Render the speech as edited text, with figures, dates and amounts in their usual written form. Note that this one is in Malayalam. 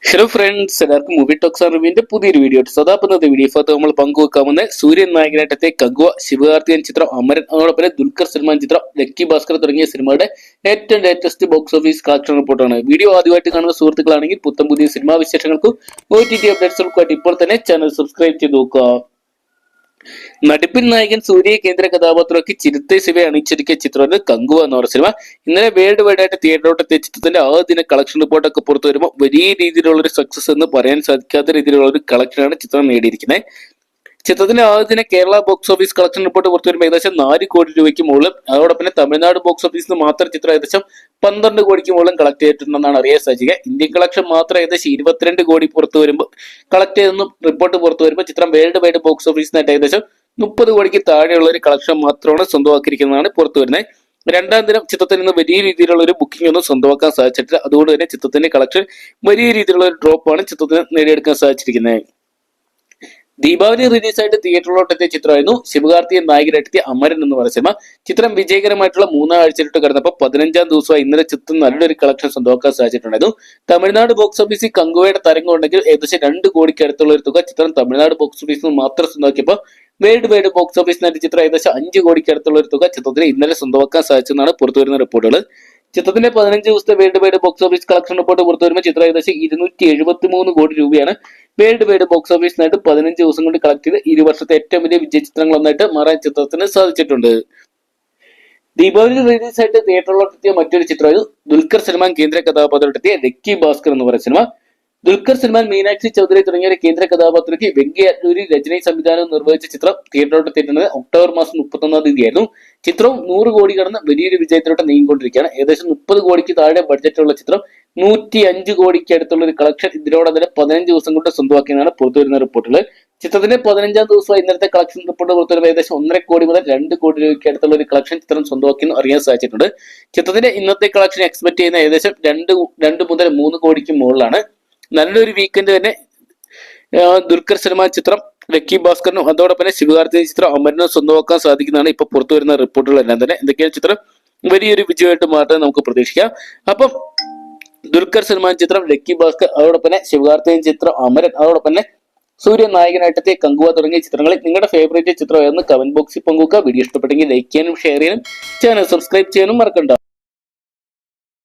ഹലോ ഫ്രണ്ട്സ്, എല്ലാവർക്കും മൂവി ടോക്സ് റിവ്യൂവിന്റെ പുതിയൊരു വീഡിയോ. സദാപുന്നത്തെ വീഡിയോ നമ്മൾ പങ്കുവെക്കാവുന്ന സൂര്യൻ നായകനായിട്ടെത്തിയ കഗ്വ, ശിവകാർത്തികൻ ചിത്രം അമരൻ, അതോടൊപ്പം ദുൽഖർ സൽമാൻ ചിത്രം ലക്കി ഭാസ്കർ തുടങ്ങിയ സിനിമയുടെ ഏറ്റവും ലേറ്റസ്റ്റ് ബോക്സ് ഓഫീസ് കളക്ഷൻ റിപ്പോർട്ടാണ്. വീഡിയോ ആദ്യമായിട്ട് കാണുന്ന സുഹൃത്തുക്കളാണെങ്കിൽ പുത്തൻ പുതിയ സിനിമാ വിശേഷങ്ങൾക്കും OTT അപ്ഡേറ്റ്സുകൾക്കുമായിട്ട് ഇപ്പോൾ തന്നെ ചാനൽ സബ്സ്ക്രൈബ് ചെയ്ത് നോക്കുക. നടിപ്പിൻ നായകൻ സൂര്യയെ കേന്ദ്ര കഥാപാത്രമാക്കി ചിരുത്തെ ശിവയെ അണിയിച്ചൊരുക്കിയ ചിത്രമാണ് കങ്കുവ എന്ന് പറഞ്ഞ സിനിമ. ഇന്നലെ വേൾഡ് വൈഡ് ആയിട്ട് തിയേറ്ററിലോട്ട് എത്തിയ ചിത്രത്തിന്റെ ആദ്യ കളക്ഷൻ റിപ്പോർട്ടൊക്കെ പുറത്തു വരുമ്പോൾ വലിയ രീതിയിലുള്ള ഒരു സക്സസ് എന്ന് പറയാൻ സാധിക്കാത്ത രീതിയിലുള്ള ഒരു കളക്ഷനാണ് ചിത്രം നേടിയിരിക്കുന്നത്. ചിത്രത്തിന്റെ ആദ്യ Kerala box office collection report പുറത്തു വരുമ്പോൾ ഏകദേശം 4 കോടി രൂപയ്ക്ക് മുകളിൽ, അതോടൊപ്പം തമിഴ്നാട് ബോക്സ് ഓഫീസിൽ നിന്ന് മാത്രം ചിത്രം ഏകദേശം 12 കോടിക്ക് മുകളിൽ കളക്ട് ചെയ്തിട്ടുണ്ടെന്നാണ് അറിയാൻ സാധിക്കുക. ഇന്ത്യൻ കളക്ഷൻ മാത്രം ഏകദേശം 22 കോടി പുറത്തു വരുമ്പോൾ കളക്ട് ചെയ്തെന്നും റിപ്പോർട്ട് പുറത്തു വരുമ്പോൾ ചിത്രം വേൾഡ് വൈഡ് ബോക്സ് ഓഫീസിനായിട്ട് ഏകദേശം 30 കോടിക്ക് താഴെയുള്ള ഒരു കളക്ഷൻ മാത്രമാണ് സ്വന്തമാക്കിയിരിക്കുന്നതാണ് പുറത്തു വരുന്നത്. രണ്ടാം ദിനം ചിത്രത്തിൽ നിന്ന് വലിയ രീതിയിലുള്ള ഒരു ബുക്കിംഗ് ഒന്നും സ്വന്തമാക്കാൻ സാധിച്ചിട്ടില്ല. അതുകൊണ്ട് തന്നെ ചിത്രത്തിന്റെ കളക്ഷൻ വലിയ രീതിയിലുള്ള ഒരു ഡ്രോപ്പാണ് ചിത്രത്തിന് നേടിയെടുക്കാൻ സാധിച്ചിരിക്കുന്നത്. ദീപാവലി റിലീസായിട്ട് തിയേറ്ററിലോട്ട് എത്തിയ ചിത്രമായിരുന്നു ശിവകാർത്തികൻ നായകനായിട്ടെത്തിയ അമരൻ എന്ന് പറയുന്ന സിനിമ. ചിത്രം വിജയകരമായിട്ടുള്ള 3 ആഴ്ചയിലോട്ട് കടന്നപ്പോൾ 15-ാം ദിവസമായി ഇന്നലെ ചിത്രം നല്ലൊരു കളക്ഷൻ സ്വന്തമാക്കാൻ സാധിച്ചിട്ടുണ്ടായിരുന്നു. തമിഴ്നാട് ബോക്സ് ഓഫീസിൽ കങ്കുവയുടെ തരംഗം ഉണ്ടെങ്കിൽ ഏകദേശം 2 കോടിക്ക് അടുത്തുള്ള ഒരു തുക ചിത്രം തമിഴ്നാട് ബോക്സ് ഓഫീസിൽ നിന്ന് മാത്രം സ്വന്തമാക്കിയപ്പോൾ വേൾഡ് വൈഡ് ബോക്സ് ഓഫീസിനായിട്ട് ചിത്രം ഏകദേശം 5 കോടിക്ക് അടുത്തുള്ള ഒരു തുക ചിത്രത്തിന് ഇന്നലെ സ്വന്തമാക്കാൻ സാധിച്ചെന്നാണ് പുറത്തുവരുന്ന റിപ്പോർട്ടുകൾ. ചിത്രത്തിന്റെ 15 ദിവസത്തെ world wide box office collection report പുറത്തു വരുമ്പോൾ ചിത്രം ഏകദേശം 273 കോടി രൂപയാണ് വേൾഡ് വൈഡ് ബോക്സ് ഓഫീസിനായിട്ട് 15 ദിവസം കൊണ്ട് കളക്ട് ചെയ്ത് ഈ വർഷത്തെ ഏറ്റവും വലിയ വിജയ ചിത്രങ്ങളൊന്നായിട്ട് മാറാൻ ചിത്രത്തിന് സാധിച്ചിട്ടുണ്ട്. ദീപാവലി റിലീസായിട്ട് തിയേറ്ററിലോട്ട് എത്തിയ മറ്റൊരു ചിത്രമായിരുന്നു ദുൽഖർ സൽമാൻ കേന്ദ്ര കഥാപാത്രത്തെത്തിയ ലക്കി ഭാസ്കർ എന്ന് പറയുന്ന സിനിമ. ദുൽഖർ സൽമാൻ, മീനാക്ഷി ചൗധരി തുടങ്ങിയ കേന്ദ്ര കഥാപാത്രയ്ക്ക് വെങ്കയ്യ അദ്ലൂരി രചനയും സംവിധാനവും നിർവഹിച്ച ചിത്രം തിയേറ്ററിലോട്ട് എത്തിയിട്ടുള്ളത് ഒക്ടോബർ മാസം 31-ാം തീയതിയായിരുന്നു. ചിത്രവും 100 കോടി കടന്ന് വലിയൊരു വിജയത്തിലോട്ട് നീങ്ങിക്കൊണ്ടിരിക്കുകയാണ്. ഏകദേശം 30 കോടിക്ക് താഴെ ബഡ്ജറ്റുള്ള ചിത്രം 105 കോടിക്ക് അടുത്തുള്ള ഒരു കളക്ഷൻ ഇതിനോടൊപ്പം 15 ദിവസം കൊണ്ട് സ്വന്തമാക്കിയെന്നാണ് പുറത്തുവരുന്ന റിപ്പോർട്ടുകൾ. ചിത്രത്തിന്റെ 15-ാം ദിവസമായി ഇന്നലത്തെ കളക്ഷൻ റിപ്പോർട്ട് പുറത്തുവരുമ്പോൾ ഏകദേശം 1.5 കോടി മുതൽ 2 കോടി രൂപയ്ക്ക് അടുത്തുള്ള ഒരു കളക്ഷൻ ചിത്രം സ്വന്തമാക്കിയെന്ന് അറിയാൻ സാധിച്ചിട്ടുണ്ട്. ചിത്രത്തിന്റെ ഇന്നത്തെ കളക്ഷൻ എക്സ്പെക്ട് ചെയ്യുന്ന ഏകദേശം 2 മുതൽ 3 കോടിക്ക് മുകളിലാണ്. നല്ലൊരു വീക്കെൻഡ് തന്നെ ദുൽഖർ സൽമാൻ ചിത്രം ലക്കി ഭാസ്കറിനും അതോടൊപ്പം ശിവകാർത്തികൻ ചിത്രം അമരനും സ്വന്തമാക്കാൻ സാധിക്കുന്നതാണ് ഇപ്പൊ പുറത്തു വരുന്ന റിപ്പോർട്ടുകളെല്ലാം തന്നെ. എന്തൊക്കെയാണ് ചിത്രം വലിയൊരു വിജയമായിട്ട് മാറ്റാൻ നമുക്ക് പ്രതീക്ഷിക്കാം. അപ്പം ദുൽഖർ സൽമാൻ ചിത്രം ലക്കി ഭാസ്കർ, അതോടൊപ്പം ശിവകാർത്തികൻ ചിത്രം അമരൻ, അതോടൊപ്പം സൂര്യൻ നായകനായിട്ടെത്തിയ കങ്കുവ തുടങ്ങിയ ചിത്രങ്ങളിൽ നിങ്ങളുടെ ഫേവറേറ്റ് ചിത്രം ഏതെന്ന് കമന്റ് ബോക്സിൽ പങ്കുവെക്കുക. വീഡിയോ ഇഷ്ടപ്പെട്ടെങ്കിൽ ലൈക്ക് ചെയ്യാനും ഷെയർ ചെയ്യാനും ചാനൽ സബ്സ്ക്രൈബ് ചെയ്യാനും മറക്കണ്ട.